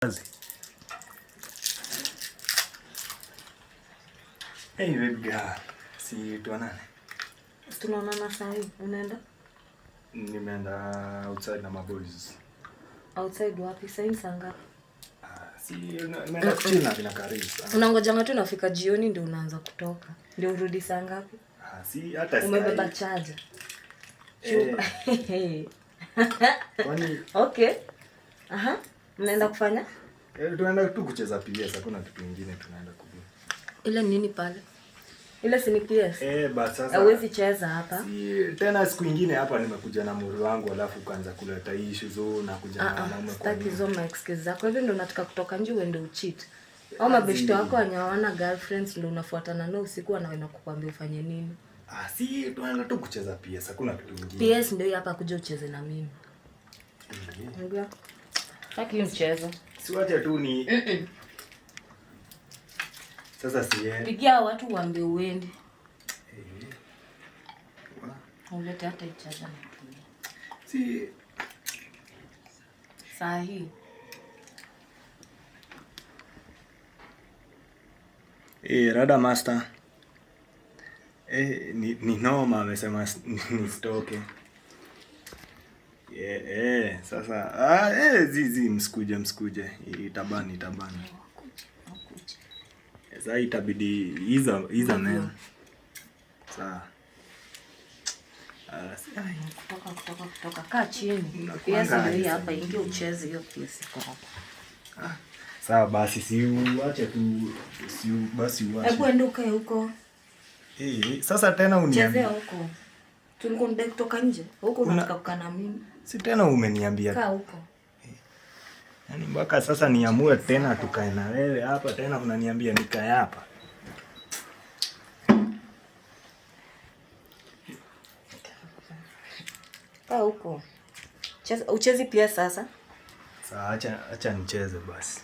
Hey baby girl, si tuonane. Tunaonana saa hii, unaenda? Nimeenda outside na maboys. Outside wapi? Saa hii saa ngapi? Si nimeenda kuchill na kina Karisa. Unangojanga tu nafika jioni ndio unaanza kutoka. Ndio urudi saa ngapi? Si hata umebeba charger. Kwani okay. Aha. Mnaenda kufanya? Tunaenda tu kucheza PS, hakuna kitu kingine tunaenda kufanya. Ile nini pale? Ile si ni PS? But sasa hauwezi cheza hapa. Si tena siku nyingine hapa nimekuja na muri wangu alafu kaanza kuleta issues na kuja na wanaume kwa. Sitaki hizo excuse zako. Hivi ndio unataka kutoka nje uende ucheat. Au mabeshte wako wanyawana girlfriends ndio unafuatana nao usiku anaenda kukwambia ufanye nini? Si tunaenda tu kucheza PS, hakuna kitu kingine. PS ndio hapa kuja ucheze na mimi. Ndio. Sitaki mchezo. Si wacha tu ni Sasa pigia watu waambie uende. Ulete hata ichaza na tumia. Si sahi. Rada master. Ni noma amesema nisitoke. Sasa zizi msikuje itabani. Sasa itabidi hizo neno. Sawa. Kutoka kaa chini. PS ndio hapa ingia ucheze hiyo PS iko hapa. Sawa basi uache Hebu ende ukae huko. Sasa tena uniambie. Chezea huko. Tulikuwa ndai kutoka nje. Huko unataka kukaa na mimi. Si tena umeniambia. Kaa huko. Yaani mpaka sasa niamue tena tukae na wewe hapa tena unaniambia nikae hapa. Kaa huko. Uchezi pia sasa. Sasa acha nicheze basi.